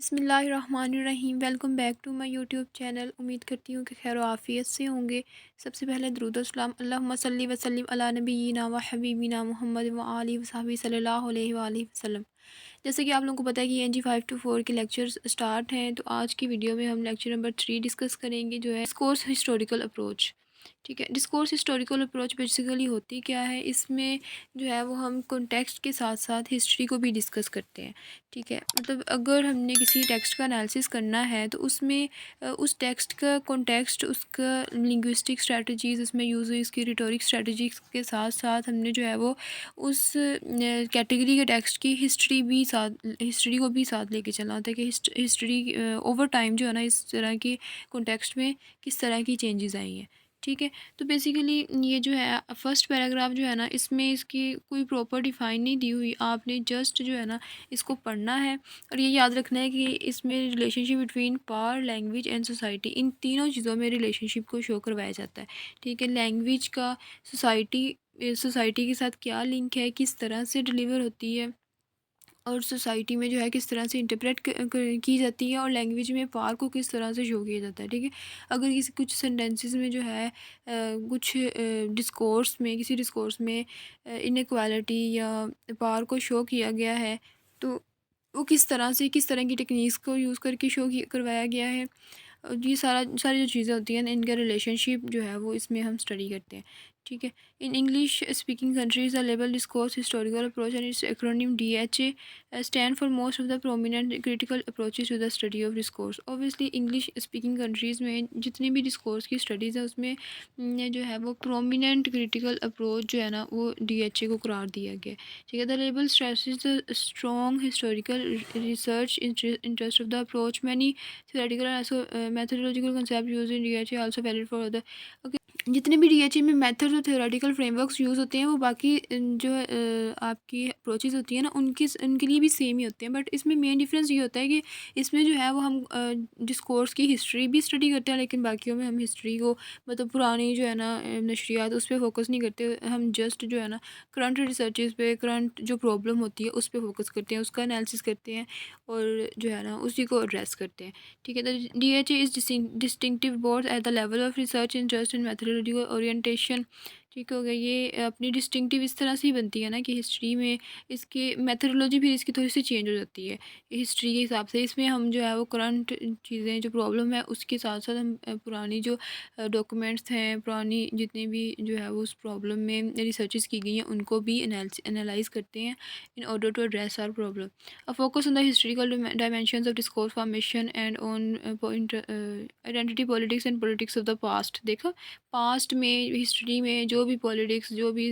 बिस्मिल्लाहिर्रहमानिर्रहीम। Welcome back to my YouTube channel. उम्मीद करती हूँ कि खैर आफ़ियत से होंगे। सबसे पहले दुरूद व सलाम अल्लाहुम्मा सल्ली व सल्लिम अला नबिय्यिना व हबीबिना मुहम्मद व आलिहि व सहबिही सल्लल्लाहु अलैहि व आलिहि वसल्लम। जैसे कि आप लोगों को पता है कि एन जी 5 to 4 के लेक्चर्स स्टार्ट हैं, तो आज की वीडियो में हम लेक्चर नंबर 3 डिस्कस करेंगे, जो है डिस्कोर्स हिस्टोरिकल अप्रोच। ठीक है, डिस्कोर्स हिस्टोरिकल अप्रोच बेसिकली होती क्या है, इसमें जो है वो हम कॉन्टेक्स्ट के साथ साथ हिस्ट्री को भी डिस्कस करते हैं। ठीक है, मतलब अगर हमने किसी टेक्स्ट का एनालिसिस करना है तो उसमें उस टेक्स्ट का कॉन्टेक्स्ट, उसका लिंग्विस्टिक स्ट्रेटजीज़ उसमें यूज़ हुई, उसकी रिटोरिक स्ट्रेटजीज़ के साथ साथ हमने जो है वो उस कैटेगरी के टेक्स्ट की हिस्ट्री को भी साथ लेके चलना होता है कि हिस्ट्री ओवर टाइम जो है ना, इस तरह की कॉन्टेक्स्ट में किस तरह की चेंजेस आई हैं। ठीक है, तो बेसिकली ये जो है फर्स्ट पैराग्राफ जो है ना, इसमें इसकी कोई प्रॉपर डिफाइन नहीं दी हुई, आपने जस्ट जो है ना इसको पढ़ना है और ये याद रखना है कि इसमें relationship between power, language and society, इन तीनों चीज़ों में रिलेशनशिप को शो करवाया जाता है। ठीक है, लैंग्वेज का सोसाइटी के साथ क्या लिंक है, किस तरह से डिलीवर होती है और सोसाइटी में जो है किस तरह से इंटरप्रेट की जाती है, और लैंग्वेज में पावर को किस तरह से शो किया जाता है। ठीक है, अगर किसी कुछ सेंटेंसेस में जो है कुछ किसी डिस्कोर्स में इनक्वालिटी या पावर को शो किया गया है, तो वो किस तरह की टेक्निक्स को यूज़ करके करवाया गया है। ये सारी जो चीज़ें होती हैं इनका रिलेशनशिप जो है वो इसमें हम स्टडी करते हैं। ठीक है, in English speaking countries the label discourse historical approach and its acronym DHA stand for most of the prominent critical approaches to the study of discourse. Obviously English speaking countries में जितनी भी discourse की studies है उसमें जो है वो prominent critical approach जो है ना वो DHA को करार दिया गया है। ठीक है, the label stresses the strong historical research interest of the approach. Many theoretical and also methodological concept used in DHA also valid for other। okay, जितने भी DHA में मेथड्स और थ्योरेटिकल फ्रेमवर्क्स यूज़ होते हैं वो बाकी जो आपकी अप्रोचेज़ होती हैं ना उनके लिए भी सेम ही होते हैं, बट इसमें मेन डिफरेंस ये होता है कि इसमें जो है वो हम डिस्कोर्स की हिस्ट्री भी स्टडी करते हैं, लेकिन बाकियों में हम हिस्ट्री को मतलब पुरानी जो है ना नशरियात उस पर फोकस नहीं करते। हम जस्ट जो है ना करंट रिसर्चेज पे, करंट जो प्रॉब्लम होती है उस पर फोकस करते हैं, उसका एनालिसिस करते हैं और जो है ना उसी को एड्रेस करते हैं। ठीक है, the DHA is distinctive both at the level of research interest and methodological orientation. ठीक हो गया, ये अपनी डिस्टिंक्टिव इस तरह से ही बनती है ना कि हिस्ट्री में इसकी मैथडोलॉजी भी इसकी थोड़ी सी चेंज हो जाती है हिस्ट्री के हिसाब से। इसमें हम जो है वो करंट चीज़ें जो प्रॉब्लम है उसके साथ साथ हम पुरानी जो डॉक्यूमेंट्स हैं, पुरानी जितनी भी जो है वो उस प्रॉब्लम में रिसर्चेस की गई हैं उनको भी एनालाइज करते हैं in order to address our problem. A focus on the historical dimensions of discourse formation and on point identity politics and politics of the past। देखा, पास्ट में हिस्ट्री में जो भी पॉलिटिक्स, जो भी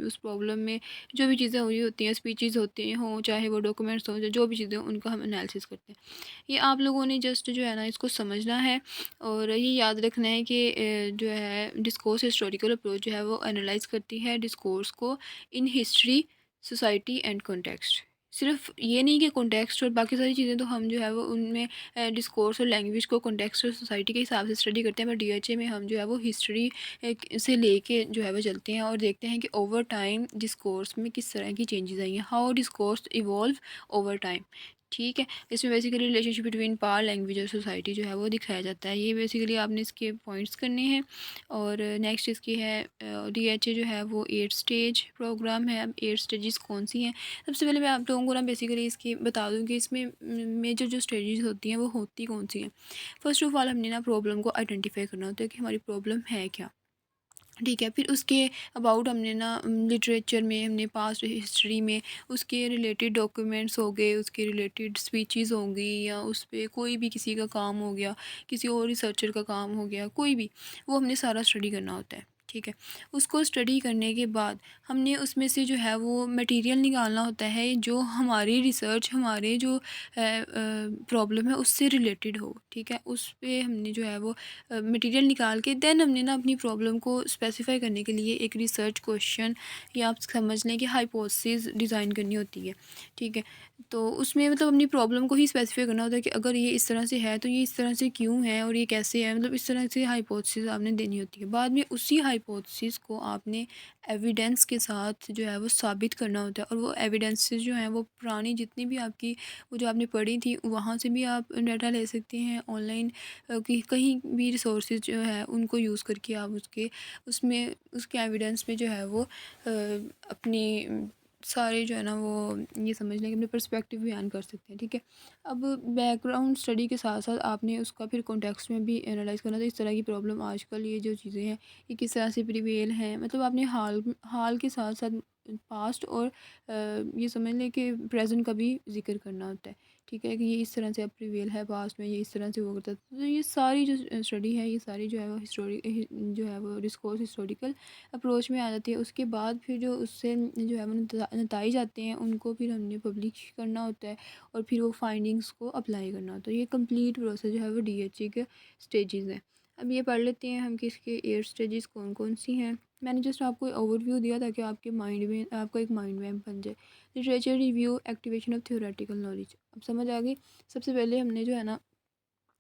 उस प्रॉब्लम में जो भी चीज़ें हुई होती हैं, स्पीचेस होते हों, चाहे वो डॉक्यूमेंट्स हों, जो भी चीज़ें हों, उनका हम एनालिसिस करते हैं। ये आप लोगों ने जस्ट जो है ना इसको समझना है और ये याद रखना है कि जो है डिस्कोर्स हिस्टोरिकल अप्रोच जो है वो एनालाइज करती है डिस्कोर्स को in history, society and context. सिर्फ ये नहीं कि कॉन्टेक्स्ट और बाकी सारी चीज़ें तो हम जो है वो उनमें डिस्कोर्स और लैंग्वेज को कॉन्टेक्स्ट और सोसाइटी के हिसाब से स्टडी करते हैं, बट DHA में हम जो है वो हिस्ट्री से लेके जो है वो चलते हैं और देखते हैं कि ओवर टाइम डिस्कोर्स में किस तरह की चेंजेस आई हैं, how discourse evolve over time. ठीक है, इसमें basically relationship between power, language और सोसाइटी जो है वो दिखाया जाता है। ये बेसिकली आपने इसके पॉइंट्स करने हैं। और नेक्स्ट इसकी है DHA जो है वो 8 स्टेज प्रोग्राम है। अब 8 स्टेजेस कौन सी हैं, सबसे पहले मैं आप लोगों को ना बेसिकली इसकी बता दूं कि इसमें मेजर जो स्टेजेस होती हैं वो होती कौन सी हैं। फर्स्ट ऑफ ऑल हमने ना प्रॉब्लम को आइडेंटिफाई करना होता है कि हमारी प्रॉब्लम है क्या। ठीक है, फिर उसके अबाउट हमने ना लिटरेचर में, हमने पास्ट हिस्ट्री में उसके रिलेटेड डॉक्यूमेंट्स हो गए, उसके रिलेटेड स्पीचेस होंगी, या उस पर कोई भी किसी का काम हो गया, किसी और रिसर्चर का काम हो गया, कोई भी, वो हमने सारा स्टडी करना होता है। ठीक है, उसको स्टडी करने के बाद हमने उसमें से जो है वो मटेरियल निकालना होता है जो हमारी रिसर्च, हमारे जो प्रॉब्लम है उससे रिलेटेड हो। ठीक है, उस पर हमने जो है वो मटेरियल निकाल के देन हमने ना अपनी प्रॉब्लम को स्पेसिफाई करने के लिए एक रिसर्च क्वेश्चन या आप समझ लें कि हाइपोथेसिस डिज़ाइन करनी होती है। ठीक है, तो उसमें मतलब अपनी प्रॉब्लम को ही स्पेसिफाई करना होता है कि अगर ये इस तरह से है तो ये इस तरह से क्यों है और ये कैसे है, मतलब इस तरह से हाइपोथेसिस आपने देनी होती है। बाद में उसी हाइपोथेसिस को आपने एविडेंस के साथ जो है वो साबित करना होता है, और वो एविडेंसेस जो हैं वो पुरानी जितनी भी आपकी वो जो आपने पढ़ी थी वहाँ से भी आप डाटा ले सकते हैं ऑनलाइन, कि कहीं भी रिसोर्सेज जो है उनको यूज़ करके आप उसमें उसके एविडेंस में जो है वो अपनी सारे जो है ना वो ये समझ लें कि अपने पर्सपेक्टिव बयान कर सकते हैं। ठीक है, अब बैकग्राउंड स्टडी के साथ साथ आपने उसका फिर कॉन्टेक्स्ट में भी एनालाइज करना, तो इस तरह की प्रॉब्लम आजकल ये जो चीज़ें हैं ये किस तरह से प्रिवेल हैं, मतलब आपने हाल हाल के साथ साथ पास्ट और ये समझ लें कि प्रेजेंट का भी जिक्र करना होता है। ठीक है, कि ये इस तरह से अब प्रिवेल है, पास्ट में ये इस तरह से वो करता है। तो ये सारी जो स्टडी है ये सारी जो है वो जो है वो डिस्कोर्स हिस्टोरिकल अप्रोच में आ जाती है। उसके बाद फिर जो उससे जो है वो नताइज आते हैं उनको फिर हमने पब्लिश करना होता है, और फिर वो फाइंडिंग्स को अप्लाई करना होता है। ये कंप्लीट प्रोसेस जो है वो डीएचए के स्टेजेस हैं। अब ये पढ़ लेते हैं हम कि इसके 8 स्टेजेस कौन कौन सी हैं। मैंने जस्ट आपको ओवरव्यू दिया ताकि आपके माइंड में आपका एक माइंड मैप बन जाए। Literature review, activation of theoretical knowledge, अब समझ आ गई। सबसे पहले हमने जो है ना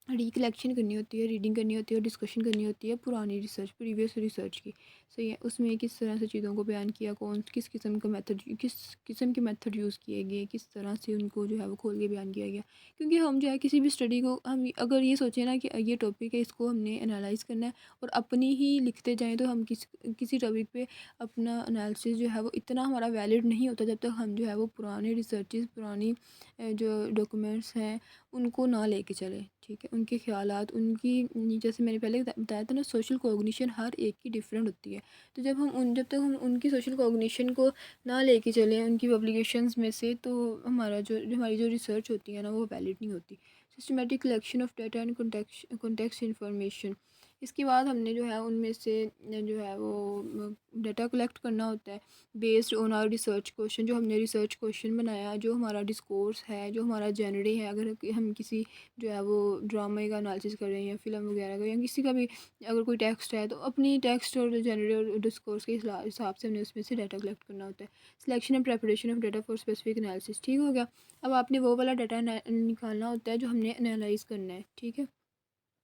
रिकलेक्शन करनी होती है, रीडिंग करनी होती है और डिस्कशन करनी होती है पुरानी रिसर्च, प्रीवियस रिसर्च की। सही है, उसमें किस तरह से चीज़ों को बयान किया, कौन किस किस्म का मेथड किस किस्म के मेथड यूज़ किए गए, किस तरह से उनको जो है वो खोल के बयान किया गया। क्योंकि हम जो है किसी भी स्टडी को हम अगर ये सोचें ना कि ये टॉपिक है इसको हमने एनालाइज करना है और अपनी ही लिखते जाएँ, तो हम किसी टॉपिक पे अपना एनालिसिस जो है वो इतना हमारा वैलिड नहीं होता जब तक हम जो है वो पुराने रिसर्चेस, पुरानी जो डॉक्यूमेंट्स हैं उनको ना लेके चलें। ठीक है, उनके ख़्यालात जैसे मैंने पहले बताया था ना, सोशल कॉग्निशन हर एक की डिफरेंट होती है। तो जब तक हम उनकी सोशल कॉग्निशन को ना लेके चलें उनकी पब्लिकेशंस में से, तो हमारी जो रिसर्च होती है ना वो वैलिड नहीं होती। Systematic collection of data and context information, इसके बाद हमने जो है उनमें से जो है वो डाटा कलेक्ट करना होता है based on our research question. जो हमने रिसर्च क्वेश्चन बनाया, जो हमारा डिस्कोर्स है, जो हमारा जेनरे है, अगर हम किसी जो है वो ड्रामे का एनालिसिस कर रहे हैं या फिल्म वगैरह का या किसी का भी अगर कोई टेक्स्ट है, तो अपनी टेक्स्ट और जेनरे और डिस्कोर्स के हिसाब से हमने उसमें से डाटा कलेक्ट करना होता है। Selection and preparation of data for specific analysis, ठीक हो गया। अब आपने वो वाला डाटा निकालना होता है जो हमने एनालाइज करना है। ठीक है,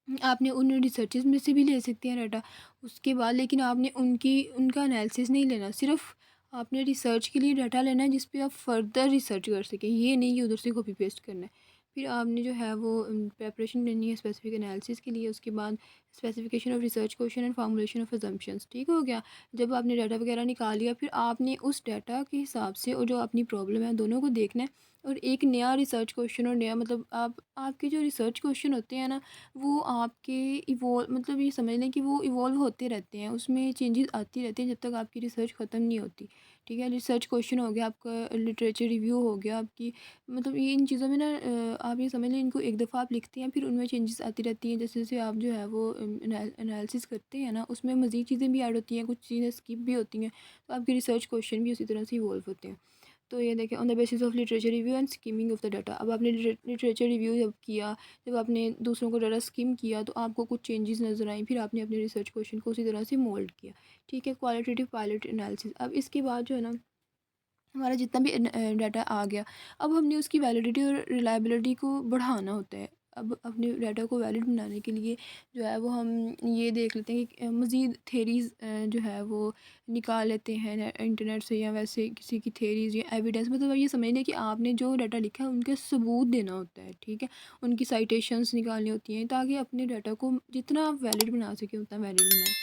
आपने उन रिसर्चेज़ में से भी ले सकते हैं डाटा उसके बाद, लेकिन आपने उनका एनालिसिस नहीं लेना, सिर्फ आपने रिसर्च के लिए डाटा लेना है जिस पे आप फर्दर रिसर्च कर सकें। ये नहीं कि उधर से कॉपी पेस्ट करना है। फिर आपने जो है वो प्रेपरेशन लेनी है स्पेसिफिक एनालिसिस के लिए। उसके बाद specification of research question and formulation of assumptions, ठीक हो गया। जब आपने डाटा वगैरह निकाल लिया, फिर आपने उस डाटा के हिसाब से और जो अपनी प्रॉब्लम है दोनों को देखना है, और एक नया रिसर्च क्वेश्चन और नया मतलब आपके जो रिसर्च क्वेश्चन होते हैं ना वो आपके इवॉल्व मतलब ये समझ लें कि वो इवॉल्व होते रहते हैं, उसमें चेंजेस आती रहती हैं जब तक आपकी रिसर्च ख़त्म नहीं होती। ठीक है, रिसर्च क्वेश्चन हो गया आपका, लिटरेचर रिव्यू हो गया आपकी, मतलब ये इन चीज़ों में ना आप ये समझ लें इनको एक दफ़ा आप लिखते हैं फिर उनमें चेंजेस आती रहती हैं। जैसे जैसे आप जो है वो एनालिसिस करते हैं ना उसमें मज़ीद चीज़ें भी ऐड होती हैं, कुछ चीज़ें स्किप भी होती हैं, तो आपके रिसर्च क्वेश्चन भी उसी तरह से इवॉल्व होते हैं। तो ये देखें, on the basis of literature review and skimming of the data. अब आपने लिटरेचर रिव्यू जब किया, जब आपने दूसरों को डाटा स्किम किया तो आपको कुछ चेंजेस नज़र आई, फिर आपने अपने रिसर्च क्वेश्चन को उसी तरह से मोल्ड किया। ठीक है, क्वालिटेटिव पायलट एनालिसिस। अब इसके बाद जो है ना हमारा जितना भी डाटा आ गया, अब हमने उसकी वैलिडिटी और रिलायबिलिटी को बढ़ाना होता है। अब अपने डाटा को वैलिड बनाने के लिए जो है वो हम ये देख लेते हैं कि मज़ीद थेरीज़ जो है वो निकाल लेते हैं इंटरनेट से, या वैसे किसी की थेरीज़ या एविडेंस, मतलब ये समझ लें कि आपने जो डाटा लिखा है उनके सबूत देना होता है। ठीक है, उनकी साइटेशंस निकालनी होती हैं ताकि अपने डाटा को जितना आप वैलिड बना सकें उतना वैलिड बनाएं।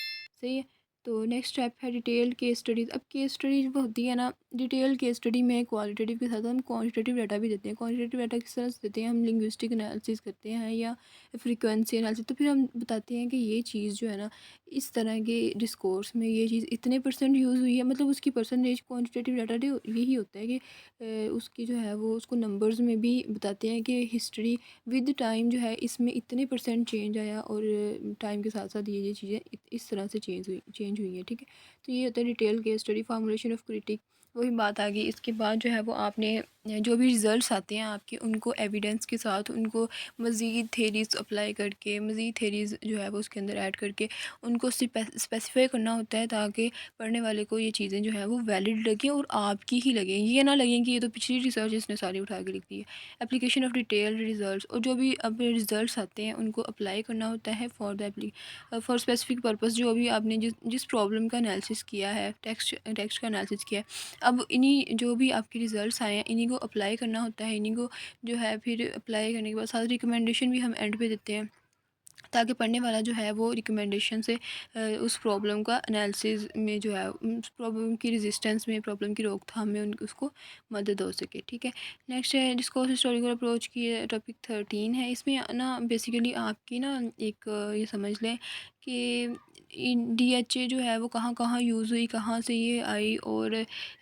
सही है, तो नेक्स्ट स्टेप है डिटेल्ड केस स्टडीज़। अब केस स्टडीज वो होती है ना, डिटेल्ड केस स्टडी में क्वालिटेटिव के साथ हम क्वांटिटेटिव डाटा भी देते हैं। क्वांटिटेटिव डाटा किस तरह से देते हैं, हम लिंग्विस्टिक एनालिसिस करते हैं या फ्रीक्वेंसी एनालिसिस, तो फिर हम बताते हैं कि ये चीज़ जो है ना इस तरह के डिस्कोर्स में ये चीज़ इतने परसेंट यूज़ हुई है, मतलब उसकी परसेंटेज क्वांटिटेटिव डाटा यही होता है कि उसकी जो है वो उसको नंबर्स में भी बताते हैं कि हिस्ट्री विद टाइम जो है इसमें इतने परसेंट चेंज आया, और टाइम के साथ साथ ये चीज़ें इस तरह से चेंज हुई हैं। ठीक है, तो ये होता है detail case study. Formulation of critic, वही बात आ गई। इसके बाद जो है वो आपने जो भी रिज़ल्ट्स आते हैं आपके, उनको एविडेंस के साथ उनको मज़ीद थेरीज़ अप्लाई करके, मज़ीद थेरीज़ जो है वो उसके अंदर ऐड करके उनको स्पेसिफ़ाई करना होता है, ताकि पढ़ने वाले को ये चीज़ें जो है वो वैलिड लगें और आपकी ही लगें। ये ना लगें कि ये तो पिछली रिसर्च इसने सारी उठा के लिख दी है। एप्लीकेशन ऑफ डिटेल रिज़ल्ट्स, और जो भी अब रिज़ल्ट्स आते हैं उनको अप्लाई करना होता है फॉर स्पेसिफिक पर्पस। जो भी आपने जिस जिस प्रॉब्लम का एनालिसिस किया है, टेक्स्ट टेक्स्ट का एनालिसिस किया है, अब इन्हीं जो भी आपके रिज़ल्ट्स आए हैं इन्हीं को अप्लाई करना होता है। इन्हीं को जो है फिर अप्लाई करने के बाद साथ रिकमेंडेशन भी हम एंड पे देते हैं, ताकि पढ़ने वाला जो है वो रिकमेंडेशन से उस प्रॉब्लम का एनालिसिस में जो है उस प्रॉब्लम की रेजिस्टेंस में, प्रॉब्लम की रोकथाम में उसको मदद हो सके। ठीक है। नेक्स्ट है डिस्कोर्स हिस्टोरिकल अप्रोच की, टॉपिक 13 है। इसमें ना बेसिकली आपकी ना एक ये समझ लें कि DHA जो है वो कहाँ कहाँ यूज़ हुई, कहाँ से ये आई, और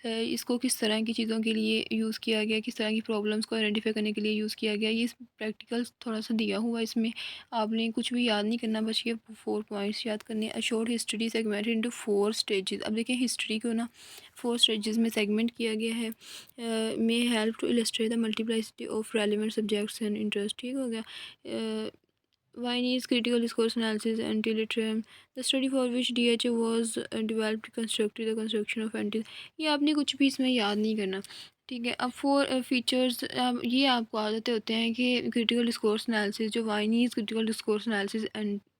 इसको किस तरह की चीज़ों के लिए यूज़ किया गया, किस तरह की प्रॉब्लम्स को आइडेंटिफाई करने के लिए यूज़ किया गया। ये प्रैक्टिकल थोड़ा सा दिया हुआ है इसमें। आपने कुछ भी याद नहीं करना, बस ये 4 पॉइंट्स याद करने हैं। A short history segmented into 4 stages. अब देखिए हिस्ट्री को ना 4 स्टेजेस में सेगमेंट किया गया है। May help to illustrate the multiplicity of relevant subjects and interest. ठीक हो गया। Why needs critical discourse analysis anti-literalism? The study for which DHA was developed constructed the construction of anti। ये आपने कुछ भी इसमें याद नहीं करना। ठीक है। अब 4 फीचर्स, ये आपको आदतें होते हैं कि क्रिटिकल डिस्कोर्स एनालिसिस, जो वाइनीज क्रिटिकल डिस्कोर्स एनालिसिस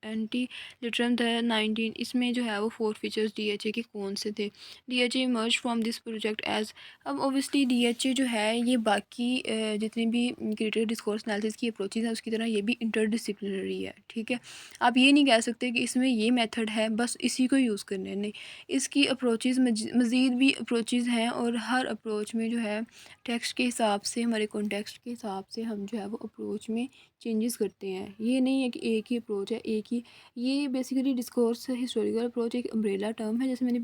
एंटी लिटरम था 19, इसमें जो है वो 4 फीचर्स DHA के कौन से थे। DHA emerge from this project as. अब ओबियसली DHA जो है ये बाकी जितने भी क्रिटिकल डिस्कोर्स एनालिसिस की अप्रोचेज हैं उसकी तरह ये भी इंटरडिसिप्लिनरी है। ठीक है। आप ये नहीं कह सकते कि इसमें ये मेथड है बस इसी को यूज़ करने, नहीं, इसकी अप्रोचेज मज़ीद भी अप्रोचेज़ हैं, और हर अप्रोच में जो है टेक्स्ट के हिसाब से, हमारे कॉन्टेक्स्ट के हिसाब से हम जो है वो अप्रोच में चेंजेस करते हैं। ये नहीं है कि एक ही अप्रोच है, एक ही। ये बेसिकली डिस्कोर्स हिस्टोरिकल अप्रोच एक अम्ब्रेला टर्म है, जैसे मैंने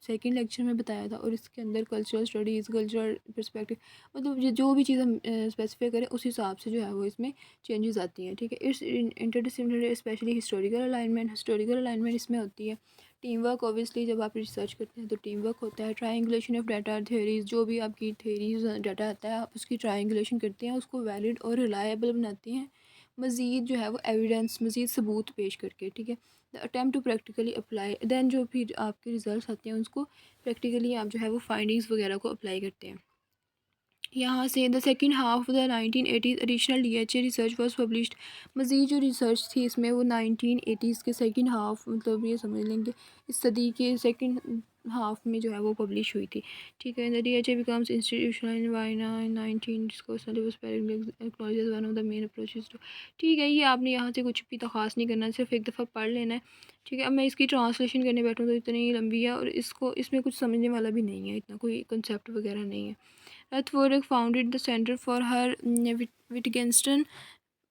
सेकंड लेक्चर में बताया था, और इसके अंदर कल्चरल स्टडीज़, कल्चरल पर्सपेक्टिव, मतलब जो भी चीज़ हम स्पेसिफाई करें उस हिसाब से जो है वो इसमें चेंजेस आती हैं। ठीक है। It's interdisciplinary specially historical alignment इसमें होती है। टीम वर्क, ऑब्वियसली जब आप रिसर्च करते हैं तो टीम वर्क होता है। ट्रायंगुलेशन ऑफ डाटा थ्योरीज, जो भी आपकी थ्योरीज डाटा आता है आप उसकी ट्रायंगुलेशन करते हैं, उसको वैलिड और रिलायबल बनाते हैं, मज़ीद जो है वो एविडेंस, मज़ीद सबूत पेश करके। ठीक है। The attempt to practically apply, then जो फिर आपके रिजल्ट्स आते हैं उसको प्रैक्टिकली आप जो है वो फाइंडिंग्स वगैरह को अप्लाई करते हैं। यहाँ से the second half of the 1980s additional DHA research was published. मज़ीद जो रिसर्च थी इसमें वो 1980s के सेकेंड हाफ, मतलब ये समझ लेंगे इस सदी के सेकेंड हाफ में जो है वो पब्लिश हुई थी। ठीक है। The DHA becomes institutional in Vienna in 19 discourse acknowledges one of the main approaches to. ठीक है। ये आपने यहाँ से कुछ भी तो ख़ास नहीं करना, सिर्फ एक दफ़ा पढ़ लेना है। ठीक है। अब मैं इसकी ट्रांसलेशन करने बैठूँ तो इतनी लंबी है, और इसको इसमें कुछ समझने वाला भी नहीं है, इतना कोई कंसेप्ट वगैरह नहीं है। Rothberg founded the Center for her Wittgenstein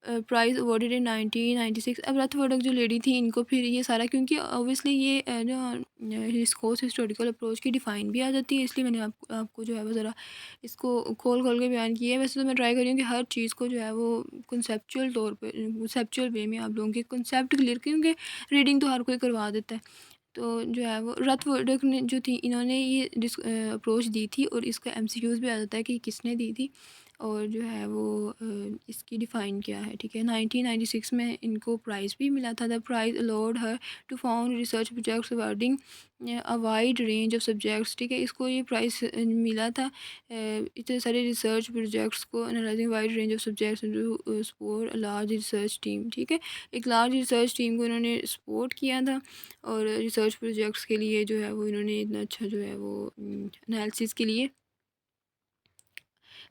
prize awarded in 1996। अब रथवर्डक जो लेडी थी इनको फिर ये सारा, क्योंकि ऑब्वियसली ये जो डिस्कोर्स हिस्टोरिकल अप्रोच की डिफ़ाइन भी आ जाती है, इसलिए मैंने आपको जो है वो ज़रा इसको खोल खोल के बयान किया है। वैसे तो मैं ट्राई कर रही हूँ कि हर चीज़ को जो है वो कंसेप्चुअल तौर पे, कंसेप्चुअल वे में आप लोगों के कंसेप्ट क्लियर, क्योंकि रीडिंग तो हर कोई करवा देता है। तो जो है वो रथवर्डक ने जो थी, इन्होंने ये अप्रोच दी थी, और इसका MCQs भी आ जाता है कि किसने दी थी, और जो है वो इसकी डिफ़ाइन क्या है। ठीक है। 1996 में इनको प्राइज़ भी मिला था। The prize allowed her to found research projects awarding a wide range of subjects. ठीक है। इसको ये प्राइज़ मिला था इतने सारे रिसर्च प्रोजेक्ट्स को analysing wide range of subjects support large research team. ठीक है। एक लार्ज रिसर्च टीम को इन्होंने सपोर्ट किया था, और रिसर्च प्रोजेक्ट्स के लिए जो है वो इन्होंने इतना अच्छा जो है वो एनालिसिस के लिए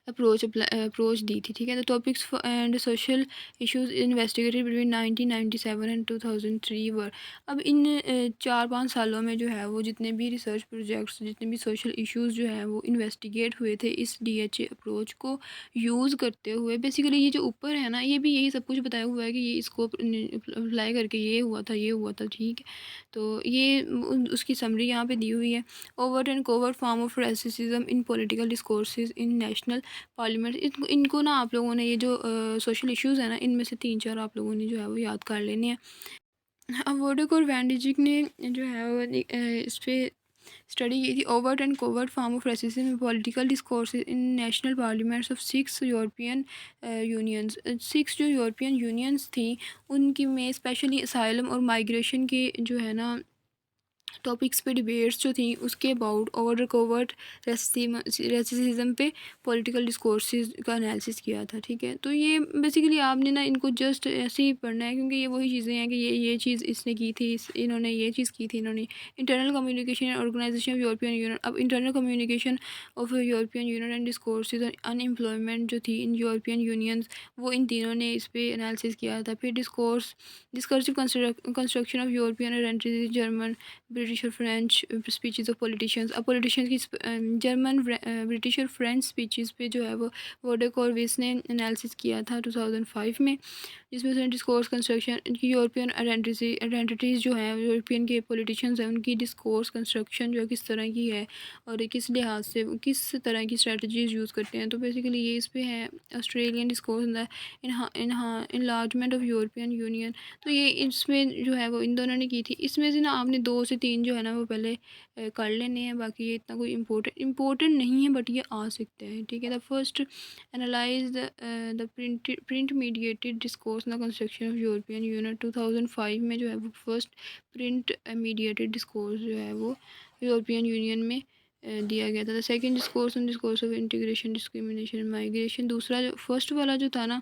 अप्रोच दी थी। ठीक है। The topics and social issues investigated between 1997 and 2003 वर। अब इन 4-5 सालों में जो है वो जितने भी रिसर्च प्रोजेक्ट्स, जितने भी सोशल इश्यूज़ जो हैं वो इन्वेस्टिगेट हुए थे इस DHA अप्रोच को यूज़ करते हुए। बेसिकली ये जो ऊपर है ना, ये भी यही सब कुछ बताया हुआ है कि ये इसको अप्लाई करके ये हुआ था, ये हुआ था। ठीक है। तो ये उसकी समरी यहाँ पे दी हुई है। Overt and covert form of racism in political discourses in national parliament. इनको ना आप लोगों ने ये जो सोशल इश्यूज़ हैं ना, इनमें से 3-4 आप लोगों ने जो है वो याद कर लेने हैं। अब वोडक और वैंडिजिक ने जो है वो इस पे स्टडी की थी overt and covert form of racism in political discourse in national parliaments of 6 European unions. 6 जो यूरोपियन यूनियंस थी उनकी में स्पेशली असाइलम और माइग्रेशन के जो है ना टॉपिक्स पे डिबेट्स जो थी उसके अबाउट ओवर कोवर्ट रेसिज्म पे पॉलिटिकल डिस्कोर्सेज का एनालिसिस किया था। ठीक है, तो ये बेसिकली आपने ना इनको जस्ट ऐसे ही पढ़ना है क्योंकि ये वही चीज़ें हैं कि ये चीज़ इसने की थी, इन्होंने ये चीज़ की थी, इन्होंने internal communication and organisation of European Union. अब internal communication of European Union and discourses और अनएम्प्लॉयमेंट जो थी इन यूरोपियन यूनियंस, वो इन तीनों ने इस पर एनालिसिस किया था। फिर discursive construction of European identity, German, British और फ्रेंच स्पीचेस ऑफ पॉलिटिशियंस। अब पॉलिटिशियंस की जर्मन, ब्रिटिश और फ्रेंच स्पीचेस पे जो है वो वोडेक और विस ने एनालिसिस किया था 2005 में, जिसमें उसने डिस्कोर्स कंस्ट्रक्शन इनकी यूरोपियन आइडेंटिटीज़ जो हैं यूरोपियन के पॉलिटिशियंस हैं उनकी डिस्कोर्स कंस्ट्रक्शन जो है किस तरह की है और किस लिहाज से वो किस तरह की स्ट्रेटजीज़ यूज़ करते हैं। तो बेसिकली ये इस पे है Australian discourse enlargement of European union. तो ये इसमें जो है वो इन दोनों ने की थी। इसमें से ना आपने 2 से 3 जो है ना वो पहले कर लेने हैं, बाकी ये इतना कोई इम्पोर्टेंट नहीं है बट ये आ सकते हैं। ठीक है, the first analyse the print mediated discourse the construction of European union. 2005 में जो है वो फर्स्ट प्रिंट मीडिएटेड डिस्कोर्स जो है वो यूरोपियन यूनियन में दिया गया था। The second discourse of integration, discrimination, migration. दूसरा जो फर्स्ट वाला जो था ना,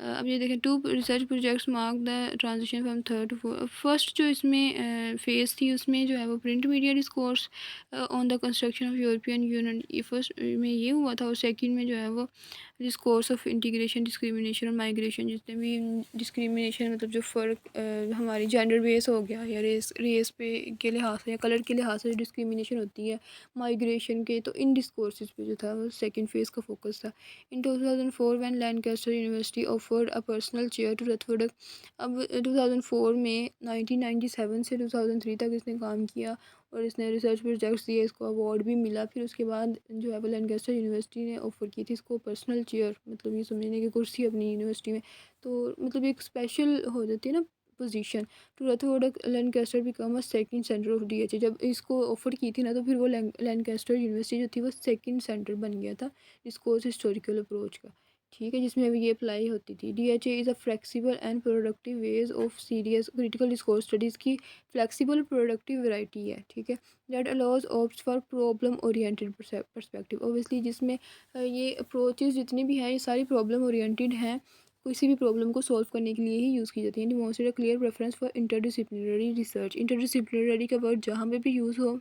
अब ये देखें, 2 research projects mark the transition from third to first जो इसमें फेज़ थी उसमें जो है वो print media discourse on the construction of European Union, ये फर्स्ट में ये हुआ था। और सेकंड में जो है वो डिस्कोर्स ऑफ इंटीग्रेशन, डिस्क्रिमिनेशन और माइग्रेशन। जितने भी डिस्क्रिमिनेशन मतलब जो फ़र्क हमारी जेंडर बेस हो गया या रेस पे के लिहाज से या कलर के लिहाज से डिस्क्रिमिनेशन होती है माइग्रेशन के, तो इन डिस्कोर्सेज पे जो था वो सेकंड फेज़ का फोकस था। In 2004 when Lancaster University offered a personal chair to Rutherford. अब 2004 में 1997 से 2003 तक इसने काम किया और इसने रिसर्च प्रोजेक्ट्स दिए, इसको अवार्ड भी मिला। फिर उसके बाद जो है वो लैनकास्टर यूनिवर्सिटी ने ऑफ़र की थी इसको पर्सनल चेयर, मतलब ये समझने की कुर्सी अपनी यूनिवर्सिटी में, तो मतलब एक स्पेशल हो जाती है ना position. To Rutherford Lancaster become a second centre of DHA. जब इसको ऑफ़र की थी ना तो फिर वो लैनकास्टर यूनिवर्सिटी जो थी वो सेकंड सेंटर बन गया था डिस्कोर्स हिस्टोरिकल अप्रोच का। ठीक है, जिसमें अभी ये अप्लाई होती थी। DHA is a flexible and productive ways of serious critical discourse studies की फ्लेक्सिबल प्रोडक्टिव वैरायटी है। ठीक है, that allows opt for problem oriented perspective. Obviously जिसमें ये अप्रोचेस जितनी भी हैं ये सारी प्रॉब्लम ओरिएंटेड हैं, किसी भी प्रॉब्लम को सॉल्व करने के लिए ही यूज़ की जाती है। Demonstrate a clear preference for interdisciplinary research. Interdisciplinary का वर्ड जहाँ पे भी यूज़ हो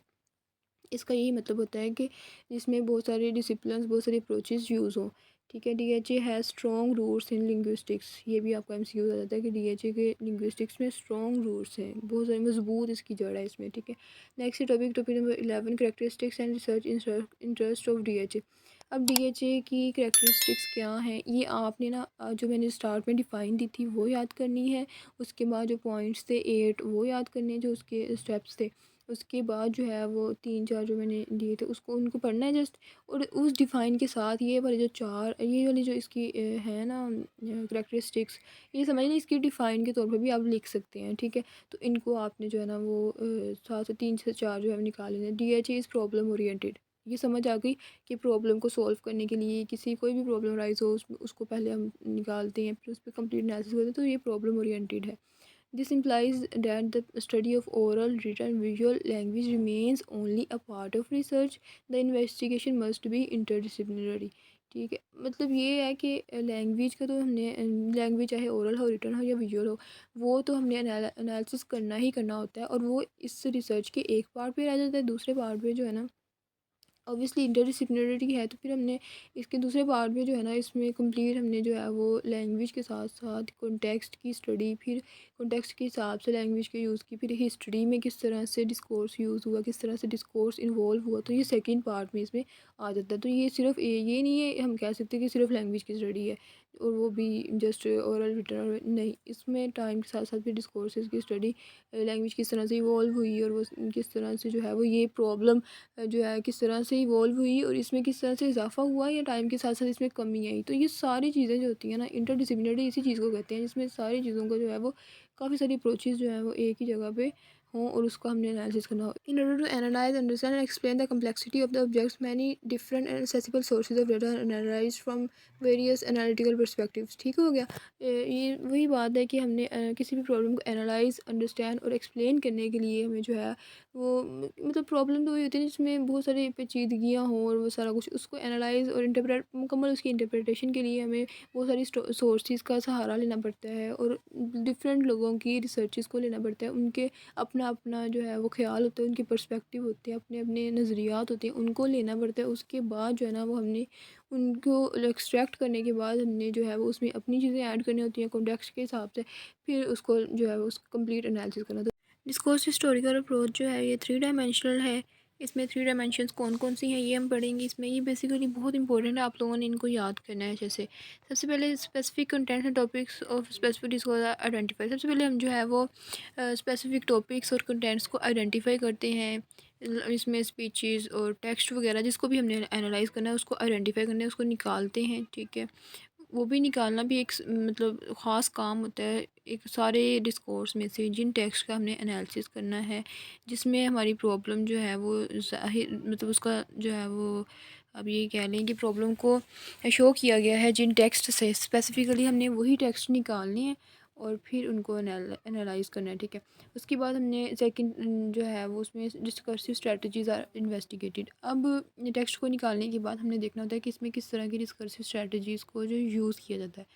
इसका यही मतलब होता है कि जिसमें बहुत सारे डिसिप्लिन्स, बहुत सारी अप्रोचेस यूज़ हों। ठीक है, DHA has strong roots in linguistics. ये भी आपका एमसीक्यू आ जाता है कि डीएचए के लिंग्विस्टिक्स में स्ट्रॉन्ग रूट्स हैं, बहुत सारी मजबूत इसकी जड़ है इसमें। ठीक है, next topic number 11, characteristics and research interest of DHA. अब डीएचए की करेक्टरिस्टिक्स क्या हैं ये आपने ना जो मैंने स्टार्ट में डिफ़ाइन दी थी वो याद करनी है। उसके बाद जो पॉइंट्स थे 8 वो याद करने हैं, जो उसके स्टेप्स थे। उसके बाद जो है वो 3-4 जो मैंने दिए थे उसको उनको पढ़ना है जस्ट। और उस डिफ़ाइन के साथ ये वाले जो 4 ये वाली जो इसकी है ना करैक्टरिस्टिक्स, ये समझ लें इसकी डिफ़ाइन के तौर पे भी आप लिख सकते हैं। ठीक है, तो इनको आपने जो है ना वो 7 से 3 से 4 जो है निकाल लेना है। DHA is problem oriented. ये समझ आ गई कि प्रॉब्लम को सॉल्व करने के लिए किसी कोई भी प्रॉब्लम राइज़ हो उसको पहले हम निकालते हैं, फिर उस पर कंप्लीट एनालिसिस करते हैं, तो ये प्रॉब्लम ओरिएंटेड है। This implies that the study of oral, written, visual language remains only a part of research. The investigation must be interdisciplinary. ठीक है, मतलब ये है कि लैंग्वेज का तो हमने लैंग्वेज चाहे ओरल हो, रिटन हो या विजुअल हो, वो तो हमने एनालिसिस करना ही करना होता है और वो इस रिसर्च के एक पार्ट पे रह जाता है। दूसरे पार्ट पे जो है ना ऑब्वियसली इंटरडिसिप्लिनरी है, तो फिर हमने इसके दूसरे पार्ट में जो है ना इसमें कंप्लीट हमने जो है वो लैंग्वेज के साथ साथ कॉन्टेक्स्ट की स्टडी, फिर कॉन्टेक्स्ट के हिसाब से लैंग्वेज के यूज़ की, फिर हिस्ट्री में किस तरह से डिस्कोर्स यूज़ हुआ, किस तरह से डिस्कोर्स इन्वॉल्व हुआ, तो ये सेकंड पार्ट में इसमें आ जाता है। तो ये सिर्फ ये नहीं है हम कह सकते कि सिर्फ लैंग्वेज की स्टडी है और वो भी जस्ट ओरल रिटन नहीं, इसमें टाइम के साथ साथ फिर डिस्कोर्सेज की स्टडी, लैंग्वेज किस तरह से इवॉल्व हुई और वो किस तरह से जो है वो ये प्रॉब्लम जो है किस तरह से इवॉल्व हुई और इसमें किस तरह से इजाफा हुआ या टाइम के साथ साथ इसमें कमी आई। तो ये सारी चीज़ें जो होती हैं ना इंटरडिसिप्लिनरी इसी चीज़ को कहते हैं, जिसमें सारी चीज़ों को जो है वो काफ़ी सारी अप्रोचेज़ जो है वो एक ही जगह पे हों और उसको हमने एनालिसिस करना हो। In order to analyse understand and explain the complexity of the objects many different and accessible sources of data analyse from various analytical perspectives. ठीक हो गया। ये वही बात है कि हमने किसी भी प्रॉब्लम को एनालाइज अंडरस्टैंड और एक्सप्लेन करने के लिए हमें जो है वो मतलब प्रॉब्लम तो वही होती है जिसमें बहुत सारी पेचीदगियाँ हों और वो सारा कुछ उसको एनालाइज और इंटरप्रेट मुकम्मल उसकी इंटरप्रिटेशन के लिए हमें बहुत सारी सोर्सेज का सहारा लेना पड़ता है और डिफरेंट लोगों की रिसर्चेस को लेना पड़ता है। उनके अपना अपना जो है वो ख्याल होता है, उनके पर्सपेक्टिव होते हैं, अपने अपने नज़रियात होते हैं, उनको लेना पड़ता है। उसके बाद जो है ना वो हमने उनको एक्सट्रैक्ट करने के बाद हमने जो है वो उसमें अपनी चीज़ें ऐड करनी होती हैं कॉन्टेक्स्ट के हिसाब से, फिर उसको जो है वो उसका कंप्लीट एनालिसिस करना। तो डिस्कोर्स हिस्टोरिकल अप्रोच जो है ये 3 डायमेंशनल है। इसमें 3 डायमेंशंस कौन कौन सी हैं ये हम पढ़ेंगे इसमें। ये बेसिकली बहुत इंपॉर्टेंट है, आप लोगों ने इनको याद करना है। जैसे सबसे पहले specific contents and topics of specific discourse identify. सबसे पहले हम जो है वो स्पेसिफिक टॉपिक्स और कंटेंट्स को आइडेंटिफाई करते हैं। इसमें स्पीचेस और टेक्स्ट वगैरह जिसको भी हमने एनालाइज करना है उसको आइडेंटिफाई करना है, उसको निकालते हैं। ठीक है, वो भी निकालना भी एक मतलब ख़ास काम होता है। एक सारे डिस्कोर्स में से जिन टेक्स्ट का हमने एनालिसिस करना है जिसमें हमारी प्रॉब्लम जो है वो ज़ाहिर मतलब उसका जो है वो अब ये कह लें कि प्रॉब्लम को शो किया गया है जिन टेक्स्ट से, स्पेसिफिकली हमने वही टेक्स्ट निकालने हैं और फिर उनको एनालाइज करना है। ठीक है, उसके बाद हमने सेकंड जो है वो उसमें डिस्कर्सिव स्ट्रेटजीज़ आर इन्वेस्टिगेटेड। अब टेक्स्ट को निकालने के बाद हमने देखना होता है कि इसमें किस तरह की डिस्कर्सिव स्ट्रेटजीज़ को जो यूज़ किया जाता है।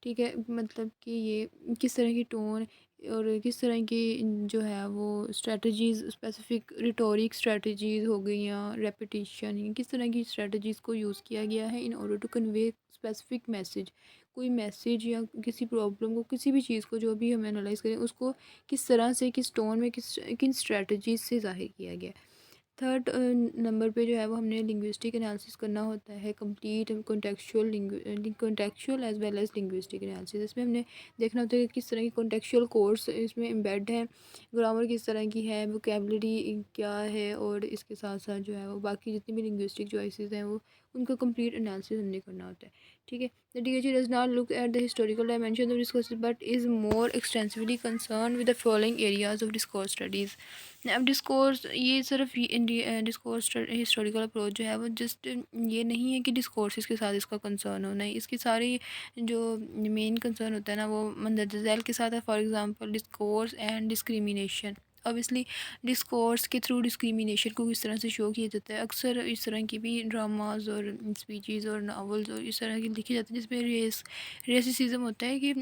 ठीक है, मतलब कि ये किस तरह की टोन और किस तरह की जो है वो स्ट्रेटजीज़, स्पेसिफिक रिटोरिक स्ट्रेटजीज़ हो गई या रेपिटिशन, किस तरह की स्ट्रेटजीज़ को यूज़ किया गया है in order to convey specific message. कोई मैसेज या किसी प्रॉब्लम को, किसी भी चीज़ को जो भी हम एनालाइज करें उसको किस तरह से, किस टोन में, किन स्ट्रेटजीज से ज़ाहिर किया गया। थर्ड नंबर पे जो है वो हमने लिंग्विस्टिक एनालिसिस करना होता है, complete contextual as well as linguistic analysis. इसमें हमने देखना होता है कि किस तरह की कॉन्टेक्चुअल कोर्स इसमें एम्बेड है, ग्रामर किस तरह की है, वोकेबलरी क्या है और इसके साथ साथ जो है वो बाकी जितनी भी लिंग्विस्टिक चॉइसेस हैं वो उनका कंप्लीट एनालिसिस हमने करना होता है। ठीक है, the DHE does not look at the historical dimensions of discourse but is more extensively concerned with the following areas of discourse studies। अब डिस्कोर्स ये सिर्फ डिस्कोर्स हिस्टोरिकल अप्रोच जो है वो जस्ट ये नहीं है कि डिस्कोर्सेस के साथ इसका कंसर्न होना है। इसकी सारी जो मेन कंसर्न होता है ना वो मंदरजा झैल के साथ है। For example discourse and discrimination. Obviously discourse के थ्रू डिस्क्रिमिनेशन को किस तरह से शो किया जाता है। अक्सर इस तरह की भी ड्रामाज और स्पीचेस और नावल्स और इस तरह की लिखी जाती है जिसमें रेसिज्म होता है कि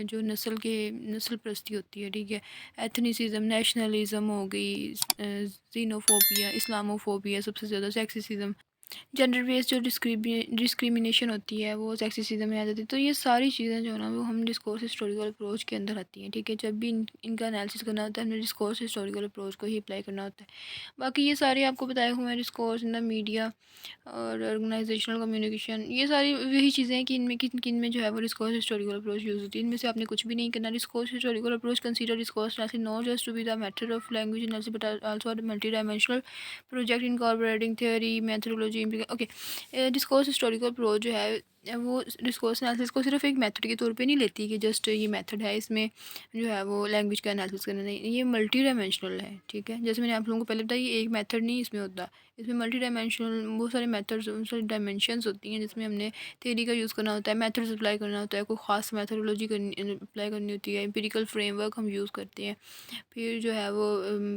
जो नस्ल परस्ती होती है। ठीक है, एथनिसिज्म, नेशनलिज्म हो गई, जीनोफोबिया, इस्लामोफोबिया, सबसे ज़्यादा सेक्सिज्म, जेंडर बेस्ड जो डिस्क्रिमिनेशन होती है वो सेक्सिज्म में आ जाती है। तो ये सारी चीज़ें जो है ना वो हम डिस्कोर्स हिस्टोरिकल अप्रोच के अंदर आती हैं। ठीक है, जब भी इनका एनालिसिस करना होता है हमने डिस्कोर्स हिस्टोरिकल अप्रोच को ही अप्लाई करना होता है। बाकी ये सारे आपको बताए हुए हैं डिस्कोर्स इन द मीडिया और ऑर्गेनाइजेशनल कम्युनिकेशन, ये सारी वही चीज़ें हैं कि इनमें किन किन में जो है वो डिस्कोर्स हिस्टोरिकल अप्रोच यूज़ होती है। इनमें से आपने कुछ भी नहीं करना। Discourse historical approach consider discourse analysis not just to be the method of language analysis but also the multi dimensional project incorporating theory, methodology, okay. Discourse historical approach जो है वो डिस्कोर्स एनालिसिस को सिर्फ एक मेथड के तौर पे नहीं लेती कि जस्ट ये मेथड है इसमें जो है वो लैंग्वेज का एनालिसिस करना, नहीं, ये मल्टी डायमेंशनल है। ठीक है, जैसे मैंने आप लोगों को पहले बताया ये एक मेथड नहीं इसमें होता, इसमें मल्टी डायमेंशनल बहुत सारे मेथड्स, बहुत सारी डायमेंशंस होती हैं जिसमें हमने थ्योरी का यूज़ करना होता है, मेथड्स अप्लाई करना होता है, कोई ख़ास मेथोडोलॉजी करनी अप्लाई करनी होती है, एम्पिरिकल फ्रेमवर्क हम यूज़ करते हैं, फिर जो है वो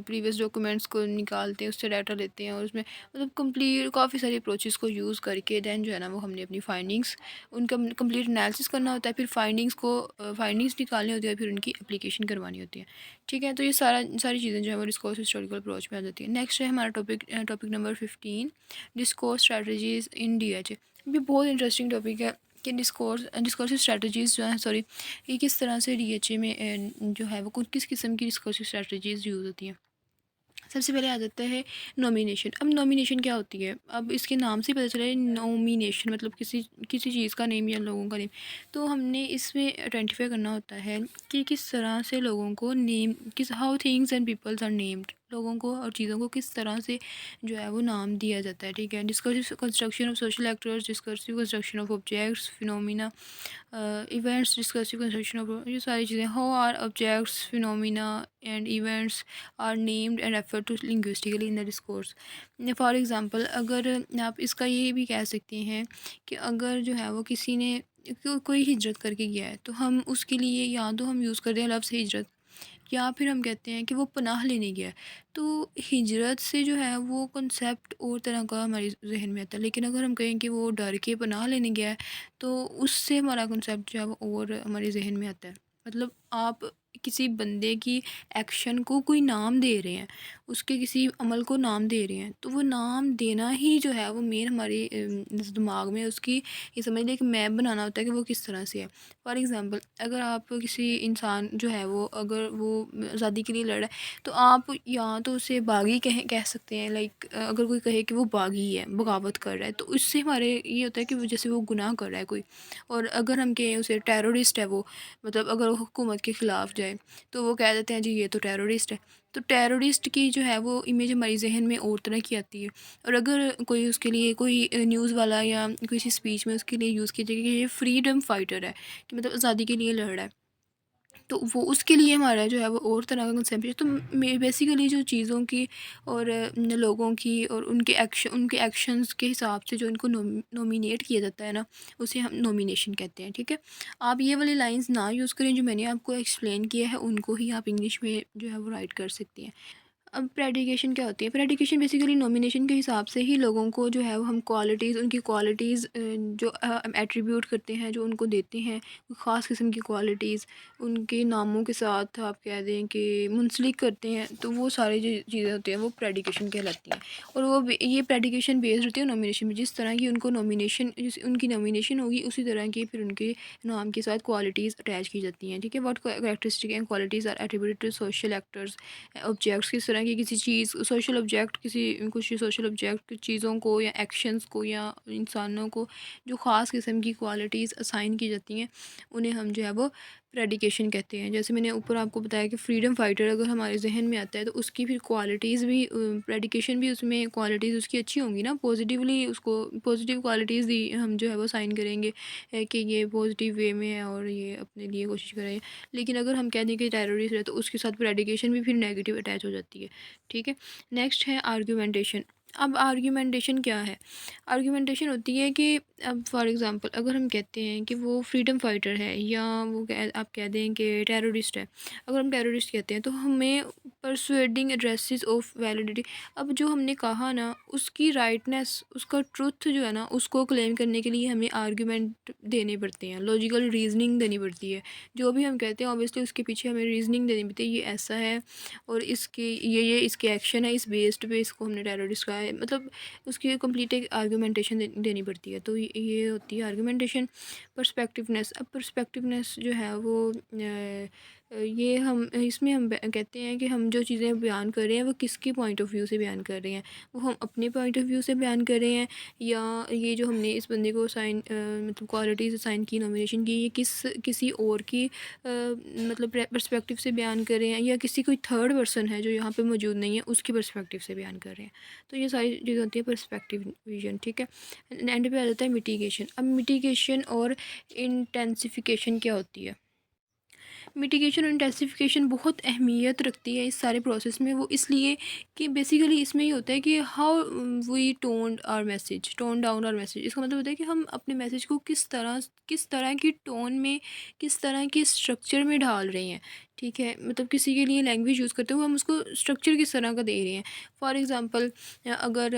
प्रीवियस डॉक्यूमेंट्स को निकालते हैं, उससे डाटा लेते हैं और उसमें मतलब कंप्लीट काफ़ी सारी अप्रोचेस को यूज़ करके देन जो है ना वो हमने अपनी फाइंडिंग्स उनका कंप्लीट एनालिसिस करना होता है, फिर फाइंडिंग्स निकालनी होती है, फिर उनकी एप्लीकेशन करवानी होती है। ठीक है, तो ये सारी चीज़ें जो है वो डिस्कोर्स हिस्टोरिकल अप्रोच में आ जाती है। नेक्स्ट है हमारा टॉपिक नंबर 15, डिस्कोर्स स्ट्रेटजीज़ इन DH। ये बहुत इंटरेस्टिंग टॉपिक है कि डिस्कोर्सिव स्ट्रेटजीज़ जो है सॉरी ये किस तरह से DHA में जो है वो किस किस्म की डिस्कोर्सिव स्ट्रेटजीज़ यूज़ होती हैं। सबसे पहले आ जाता है नॉमिनेशन। अब नॉमिनेशन क्या होती है, अब इसके नाम से ही पता चला है नॉमिनेशन मतलब किसी किसी चीज़ का नेम या लोगों का नेम। तो हमने इसमें आइडेंटिफाई करना होता है कि किस तरह से लोगों को नेम, किस how things and peoples are named. लोगों को और चीज़ों को किस तरह से जो है वो नाम दिया जाता है, ठीक है। Discursive construction of social actors, discursive construction of objects, phenomena, events, discursive construction of, ये सारी चीज़ें। How are objects, phenomena and events are named and refer to linguistically in the discourse. For example, अगर आप इसका ये भी कह सकते हैं कि अगर जो है वो किसी ने कोई हिजरत करके गया है, तो हम उसके लिए या तो हम यूज़ करते हैं लफ्ज़ हिजरत, या फिर हम कहते हैं कि वो पनाह लेने गया है। तो हिजरत से जो है वो कॉन्सेप्ट और तरह का हमारे जहन में आता है, लेकिन अगर हम कहें कि वो डर के पनाह लेने गया है, तो उससे हमारा कॉन्सेप्ट जो है वो और हमारे जहन में आता है। मतलब आप किसी बंदे की एक्शन को कोई नाम दे रहे हैं, उसके किसी अमल को नाम दे रहे हैं, तो वो नाम देना ही जो है वो मेन हमारे दिमाग में उसकी ये समझ लें कि मैप बनाना होता है कि वो किस तरह से है। फॉर एग्ज़ाम्पल, अगर आप किसी इंसान जो है वो अगर वो आज़ादी के लिए लड़ रहा है, तो आप या तो उसे बागी कह सकते हैं। लाइक अगर कोई कहे कि वो बागी है, बगावत कर रहा है, तो उससे हमारे ये होता है कि वो जैसे वो गुनाह कर रहा है कोई। और अगर हम कहें उसे टेररिस्ट है वो, मतलब अगर वो हुकूमत के ख़िलाफ़ जाए, तो वो कह देते हैं जी ये तो टेररिस्ट है। तो टेररिस्ट की जो है वो इमेज हमारे जहन में और तरह की आती है। और अगर कोई उसके लिए कोई न्यूज़ वाला या किसी स्पीच में उसके लिए यूज़ कीजिएगा कि ये फ्रीडम फाइटर है, कि मतलब आज़ादी के लिए लड़ रहा है, तो वो उसके लिए हमारा जो है वो और तरह का कंसेप्ट है। तो बेसिकली जो चीज़ों की और लोगों की और उनके एक्शंस के हिसाब से जो इनको नॉमिनेट किया जाता है ना, उसे हम नॉमिनेशन कहते हैं, ठीक है। आप ये वाली लाइंस ना यूज़ करें जो मैंने आपको एक्सप्लेन किया है, उनको ही आप इंग्लिश में जो है वो राइट कर सकती हैं। अब प्रेडिकेशन क्या होती है? प्रेडिकेशन बेसिकली नॉमिनेशन के हिसाब से ही लोगों को जो है वो हम क्वालिटीज़, उनकी क्वालिटीज़ जो एट्रीब्यूट करते हैं, जो उनको देते हैं ख़ास किस्म की क्वालिटीज़, उनके नामों के साथ आप कह दें कि मुंसलिक करते हैं, तो वो सारी जो चीज़ें होती हैं वो प्रेडिकेशन कहलाती हैं। और ये प्रेडिकेशन बेस्ड होती है नॉमिनेशन में। जिस तरह की उनको नॉमिनेशन, जिस उनकी नॉमिनेशन होगी, उसी तरह की फिर उनके नाम के साथ क्वालिटीज़ अटैच की जाती हैं, ठीक है। What characteristic and qualities are attributed to social actors objects. किस तरह की किसी चीज़, सोशल ऑब्जेक्ट, किसी कुछ सोशल ऑब्जेक्ट चीज़ों को या एक्शंस को या इंसानों को जो ख़ास किस्म की क्वालिटीज़ असाइन की जाती हैं, उन्हें हम जो है वो प्रेडिकेशन कहते हैं। जैसे मैंने ऊपर आपको बताया कि फ्रीडम फाइटर अगर हमारे जहन में आता है, तो उसकी फिर क्वालिटीज़ भी, प्रेडिकेशन भी, उसमें क्वालिटीज़ उसकी अच्छी होंगी ना, पॉजिटिवली उसको पॉजिटिव क्वालिटीज़ दी हम जो है वो साइन करेंगे कि ये पॉजिटिव वे में है और ये अपने लिए कोशिश कर रहे हैं। लेकिन अगर हम कह दें कि टेररिस्ट है, तो उसके साथ प्रेडिकेशन भी फिर नेगेटिव अटैच हो जाती है, ठीक है। नेक्स्ट है आर्ग्यूमेंटेशन। अब आर्ग्यूमेंटेशन क्या है? आर्ग्यूमेंटेशन होती है कि अब फॉर एग्ज़ाम्पल अगर हम कहते हैं कि वो फ्रीडम फाइटर है, या वो आप कह दें कि टेररिस्ट है। अगर हम टेररिस्ट कहते हैं, तो हमें परसुएडिंग एड्रेसेस ऑफ वैलिडिटी, अब जो हमने कहा ना उसकी राइटनेस, उसका ट्रुथ जो है ना, उसको क्लेम करने के लिए हमें आर्ग्यूमेंट देने पड़ते हैं, लॉजिकल रीजनिंग देनी पड़ती है। जो भी हम कहते हैं ऑब्वियसली उसके पीछे हमें रीजनिंग देनी पड़ती है, ये ऐसा है और इसकी ये इसके एक्शन है, इस बेस्ड पे इसको हमने टेररिस्ट कहा है, मतलब उसकी कंप्लीट एक आर्गूमेंटेशन देनी पड़ती है। तो ये होती है आर्गूमेंटेशन। पर्सपेक्टिवनेस, अब पर्सपेक्टिवनेस जो है वो ये हम इसमें हम कहते हैं कि हम जो चीज़ें बयान कर रहे हैं वो किसके पॉइंट ऑफ व्यू से बयान कर रहे हैं। वो हम अपने पॉइंट ऑफ व्यू से बयान कर रहे हैं, या ये जो हमने इस बंदे को साइन मतलब क्वालिटीज़ साइन की, नॉमिनेशन की, ये किसी और की मतलब पर्सपेक्टिव से बयान कर रहे हैं, या किसी कोई थर्ड पर्सन है जो यहाँ पे मौजूद नहीं है उसकी पर्सपेक्टिव से बयान कर रहे हैं। तो ये सारी चीज़ें होती है पर्सपेक्टिव विजन, ठीक है। एंड पे आ जाता है मिटिगेशन। अब मिटिगेशन और इंटेंसिफिकेशन क्या होती है? मिटिगेशन और इंटेंसिफिकेशन बहुत अहमियत रखती है इस सारे प्रोसेस में। वो इसलिए कि बेसिकली इसमें ये होता है कि how we tone down our message. इसका मतलब होता है कि हम अपने मैसेज को किस तरह की टोन में, किस तरह के स्ट्रक्चर में ढाल रहे हैं, ठीक है। मतलब किसी के लिए लैंग्वेज यूज़ करते हुए हम उसको स्ट्रक्चर किस तरह का दे रहे हैं। फॉर एग्ज़ाम्पल, अगर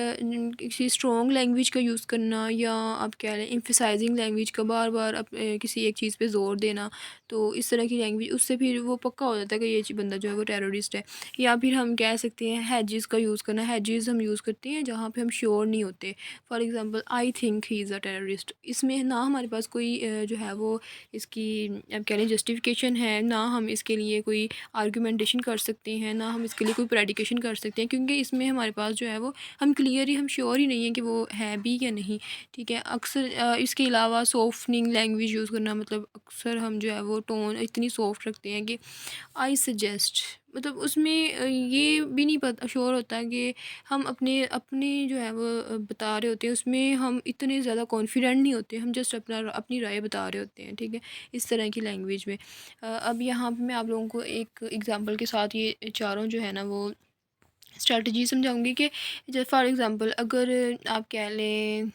किसी स्ट्रॉन्ग लैंग्वेज का यूज़ करना, या आप कह लें एम्फसाइजिंग लैंग्वेज का बार बार किसी एक चीज़ पे ज़ोर देना, तो इस तरह की लैंग्वेज, उससे फिर वो पक्का हो जाता है कि ये बंदा जो है वो टेररिस्ट है। या फिर हम कह सकते हैं हैजेस का यूज़ करना। हैजेस हम यूज़ करते हैं जहाँ पे हम श्योर नहीं होते। For example, I think he is a terrorist. इसमें ना हमारे पास कोई जो है वो इसकी अब कह लें जस्टिफिकेशन है, ना हम इसके लिए कोई आर्गूमेंटेशन कर सकते हैं, ना हम इसके लिए कोई प्रेडिकेशन कर सकते हैं, क्योंकि इसमें हमारे पास जो है वो हम हम श्योर ही नहीं है कि वो है भी या नहीं, ठीक है। अक्सर इसके अलावा सॉफ्टनिंग लैंग्वेज यूज़ करना, मतलब अक्सर हम जो है वो टोन इतनी सॉफ्ट रखते हैं कि आई सजेस्ट, मतलब उसमें ये भी नहीं पता श्योर होता कि हम अपने अपने जो है वो बता रहे होते हैं, उसमें हम इतने ज़्यादा कॉन्फिडेंट नहीं होते, हम जस्ट अपनी राय बता रहे होते हैं, ठीक है, इस तरह की लैंग्वेज में। अब यहाँ पे मैं आप लोगों को एक एग्जांपल के साथ ये चारों जो है ना वो स्ट्रेटजी समझाऊंगी कि जैसे फॉर एग्जांपल अगर आप कह लें,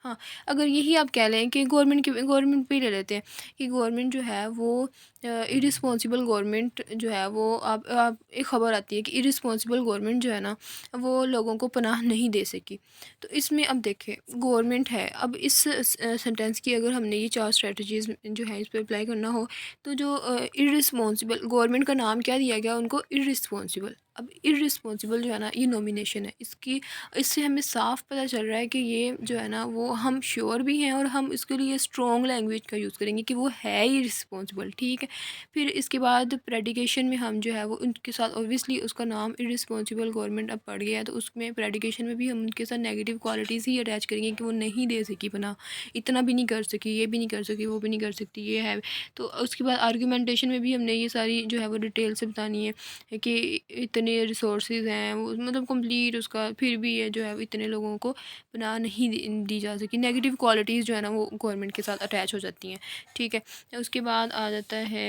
हाँ, अगर यही आप कह लें कि गवर्नमेंट पे ही ले लेते हैं कि गवर्नमेंट जो है वो इरिस्पॉन्सिबल गवर्नमेंट जो है वो आप एक ख़बर आती है कि इरिस्पॉन्सिबल गवर्नमेंट जो है ना वो लोगों को पनाह नहीं दे सकी। तो इसमें अब देखें गवर्नमेंट है, अब इस सेंटेंस की अगर हमने ये चार स्ट्रेटजीज जो है इस पर अप्लाई करना हो तो जो इरिस्पॉन्सिबल गवर्नमेंट का नाम क्या दिया गया उनको, इरिस्पॉन्सिबल। अब इरिस्पॉन्सिबल जो है ना ये नॉमिनेशन है इसकी, इससे हमें साफ पता चल रहा है कि ये जो है ना वो हम श्योर भी हैं और हम इसके लिए स्ट्रॉन्ग लैंग्वेज का यूज़ करेंगे कि वो है ही रिस्पॉन्सिबल, ठीक है। फिर इसके बाद प्रेडिकेशन में हम जो है वो उनके साथ ऑब्वियसली उसका नाम इरिस्पॉन्सिबल गवर्नमेंट अब पड़ गया है तो उसमें प्रेडिकेशन में भी हम उनके साथ नेगेटिव क्वालिटीज़ ही अटैच करेंगे कि वो नहीं दे सकी बना, इतना भी नहीं कर सकी, ये भी नहीं कर सकी, वो भी नहीं कर सकती, ये है। तो उसके बाद आर्गूमेंटेशन में भी हमने ये सारी जो है वो डिटेल से बतानी है कि इतने रिसोर्सेज हैं वो मतलब कंप्लीट उसका, फिर भी ये जो है इतने लोगों को पनाह नहीं दी जा सकी, नेगेटिव क्वालिटीज़ जो है ना वो गवर्नमेंट के साथ अटैच हो जाती हैं, ठीक है। उसके बाद आ जाता है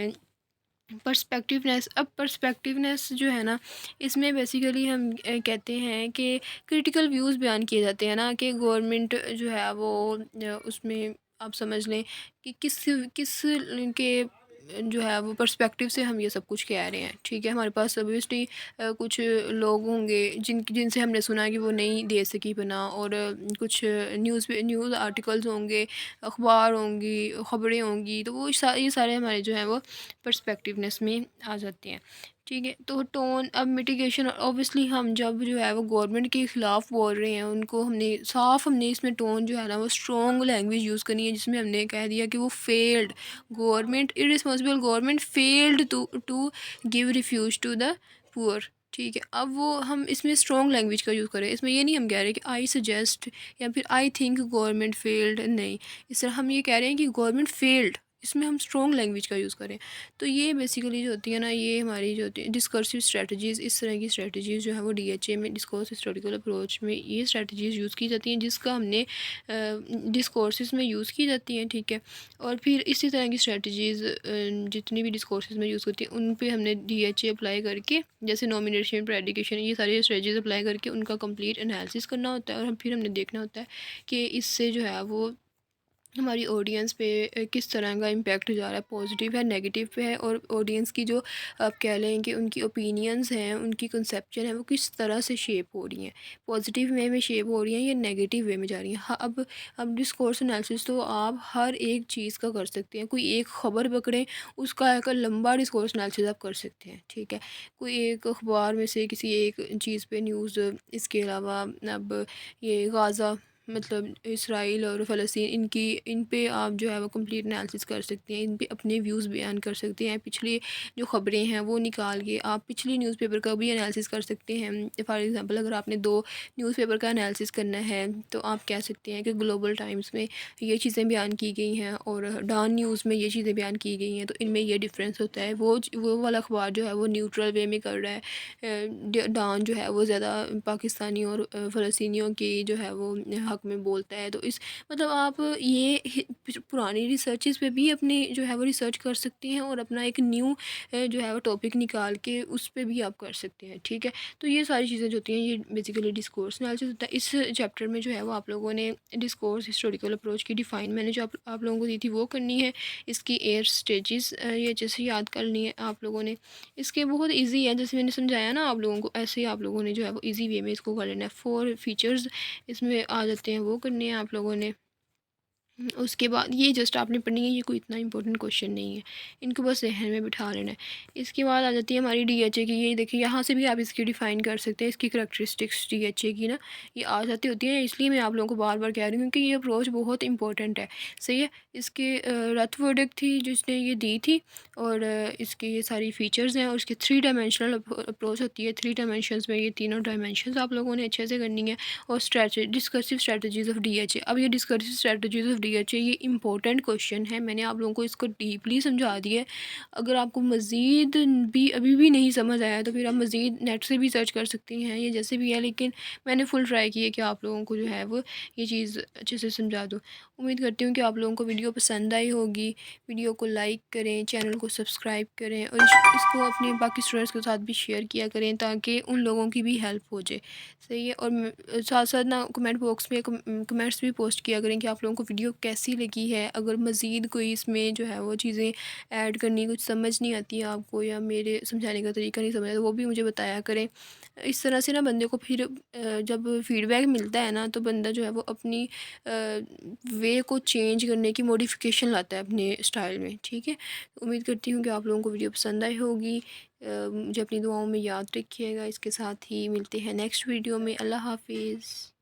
पर्सपेक्टिवनेस। अब पर्सपेक्टिवनेस जो है ना इसमें बेसिकली हम कहते हैं कि क्रिटिकल व्यूज़ बयान किए जाते हैं ना कि गवर्नमेंट जो है वो उसमें आप समझ लें कि किस किस के जो है वो पर्सपेक्टिव से हम ये सब कुछ कह रहे हैं, ठीक है। हमारे पास ऑब्वियसली कुछ लोग होंगे जिनसे हमने सुना कि वो नहीं दे सकी बना, और कुछ न्यूज़ आर्टिकल्स होंगे, अखबार होंगी, ख़बरें होंगी, तो वो ये सारे हमारे जो हैं वो पर्सपेक्टिवनेस में आ जाते हैं, ठीक है। तो टोन, अब मिटिगेशन, ऑब्वियसली हम जब जो है वो गवर्नमेंट के ख़िलाफ़ बोल रहे हैं उनको हमने इसमें टोन जो है ना वो स्ट्रॉन्ग लैंग्वेज यूज़ करनी है जिसमें हमने कह दिया कि वो failed government, irresponsible government failed to give refuge to the poor, ठीक है। अब वो हम इसमें स्ट्रॉन्ग लैंग्वेज का यूज़ करें, इसमें ये नहीं हम कह रहे कि आई सजेस्ट या फिर आई थिंक गवर्नमेंट फेल्ड, नहीं, इस तरह हम ये कह रहे हैं कि गवर्नमेंट फेल्ड, इसमें हम स्ट्रॉन्ग लैंग्वेज का यूज़ करें। तो ये बेसिकली जो होती है ना ये हमारी जो होती है डिस्कर्सिव स्ट्रेटजीज़, इस तरह की स्ट्रेटजीज़ जो है वो डीएचए में डिस्कोर्स हिस्टोरिकल अप्रोच में ये स्ट्रेटजीज़ यूज़ की जाती हैं जिसका हमने डिस्कोर्सेज में यूज़ की जाती हैं, ठीक है। और फिर इसी तरह की स्ट्रेटजीज़ जितनी भी डिस्कोर्सेज में यूज़ करती हैं उन पे हमने डीएचए अप्लाई करके, जैसे नॉमिनेशन, प्रेडिकेशन, ये सारी स्ट्रेटजीज़ अप्लाई करके उनका कंप्लीट एनालिसिस करना होता है और फिर हमने देखना होता है कि इससे जो है वो हमारी ऑडियंस पे किस तरह का इम्पैक्ट जा रहा है, पॉजिटिव है, नेगेटिव पे है, और ऑडियंस की जो आप कह लें कि उनकी ओपिनियंस हैं, उनकी कंसेप्शन है, वो किस तरह से शेप हो रही हैं, पॉजिटिव वे में शेप हो रही हैं या नेगेटिव वे में जा रही हैं। हाँ, अब डिस्कोर्स एनालिसिस तो आप हर एक चीज़ का कर सकते हैं, कोई एक ख़बर पकड़ें उसका एक लंबा डिस्कोर्स एनालिसिस आप कर सकते हैं, ठीक है। कोई एक अखबार में से किसी एक चीज़ पे न्यूज़, इसके अलावा अब ये गाज़ा मतलब इसराइल और फ़लस्तीन, इन पे आप जो है वो कंप्लीट एनालिसिस कर सकते हैं, इन पे अपने व्यूज़ बयान कर सकते हैं, पिछली जो ख़बरें हैं वो निकाल के आप पिछली न्यूज़पेपर का भी एनालिसिस कर सकते हैं। फॉर एग्ज़ाम्पल अगर आपने 2 न्यूज़पेपर का एनालिसिस करना है तो आप कह सकते हैं कि ग्लोबल टाइम्स में ये चीज़ें बयान की गई हैं और डॉन न्यूज़ में ये चीज़ें बयान की गई हैं, तो इनमें ये डिफरेंस होता है। वो वाला अखबार जो है वो न्यूट्रल वे में कर रहा है, डॉन जो है वो ज़्यादा पाकिस्तानी और फ़लस्तीनियों की जो है वो हक़ में बोलता है। तो इस मतलब आप ये पुरानी रिसर्चेज़ पे भी अपनी जो है वो रिसर्च कर सकते हैं और अपना एक न्यू जो है वो टॉपिक निकाल के उस पे भी आप कर सकते हैं, ठीक है। तो ये सारी चीज़ें जो होती हैं ये बेसिकली डिस्कोर्स एनालिसिस होता है। इस चैप्टर में जो है वो आप लोगों ने डिस्कोर्स हिस्टोरिकल अप्रोच की डिफ़ाइन मैंने जो आप लोगों को दी थी वो करनी है। इसकी 8 स्टेजेस ये जैसे याद करनी है आप लोगों ने। इसके बहुत ईजी है, जैसे मैंने समझाया ना आप लोगों को, ऐसे ही आप लोगों ने जो है वो ईजी वे में इसको कर लेना है। 4 फीचर्स इसमें आ जाते हैं, वो करने हैं आप लोगों ने। उसके बाद ये जस्ट आपने पढ़नी है, ये कोई इतना इंपॉर्टेंट क्वेश्चन नहीं है, इनको बस जहन में बिठा लेना है। इसके बाद आ जाती है हमारी डीएचए की। ये देखिए यहाँ से भी आप इसकी डिफ़ाइन कर सकते हैं, इसकी करैक्टरिस्टिक्स डीएचए की ना ये आ जाती होती हैं, इसलिए मैं आप लोगों को बार बार कह रही हूँ क्योंकि ये अप्रोच बहुत इंपॉर्टेंट है, सही है। इसके रथ वर्डिक थी जिसने ये दी थी, और इसके ये सारी फीचर्स हैं, और इसके 3 डायमेंशनल अप्रोच होती है। 3 डायमेंशंस में ये तीनों डायमेंशंस आप लोगों ने अच्छे से करनी है। और डिस्कर्सिव स्ट्रेटजीज़ ऑफ डीएचए। अब ये डिस्कर्सिव स्ट्रेटजीज़ ऑफ DHA ये इम्पोर्टेंट क्वेश्चन है। मैंने आप लोगों को इसको डीपली समझा दिया है। अगर आपको मज़ीद भी अभी भी नहीं समझ आया तो फिर आप मज़ीद नेट से भी सर्च कर सकती हैं, ये जैसे भी है, लेकिन मैंने फुल ट्राई की है कि आप लोगों को जो है वो ये चीज़ अच्छे से समझा दूँ। उम्मीद करती हूँ कि आप लोगों को वीडियो पसंद आई होगी। वीडियो को लाइक करें, चैनल को सब्सक्राइब करें और इसको अपने बाकी स्टूडेंट्स के साथ भी शेयर किया करें ताकि उन लोगों की भी हेल्प हो जाए। सही है। और साथ साथ ना कमेंट बॉक्स में कमेंट्स भी पोस्ट किया करें कि आप लोगों को वीडियो कैसी लगी है। अगर मज़ीद कोई इसमें जो है वो चीज़ें ऐड करनी, कुछ समझ नहीं आती है आपको या मेरे समझाने का तरीका नहीं समझ आता, वो भी मुझे बताया करें। इस तरह से ना बंदे को फिर जब फीडबैक मिलता है ना तो बंदा जो है वो अपनी वे को चेंज करने की मॉडिफिकेशन लाता है अपने स्टाइल में। ठीक है। उम्मीद करती हूँ कि आप लोगों को वीडियो पसंद आई होगी। मुझे अपनी दुआओं में याद रखिएगा। इसके साथ ही मिलते हैं नेक्स्ट वीडियो में। अल्लाह हाफिज़।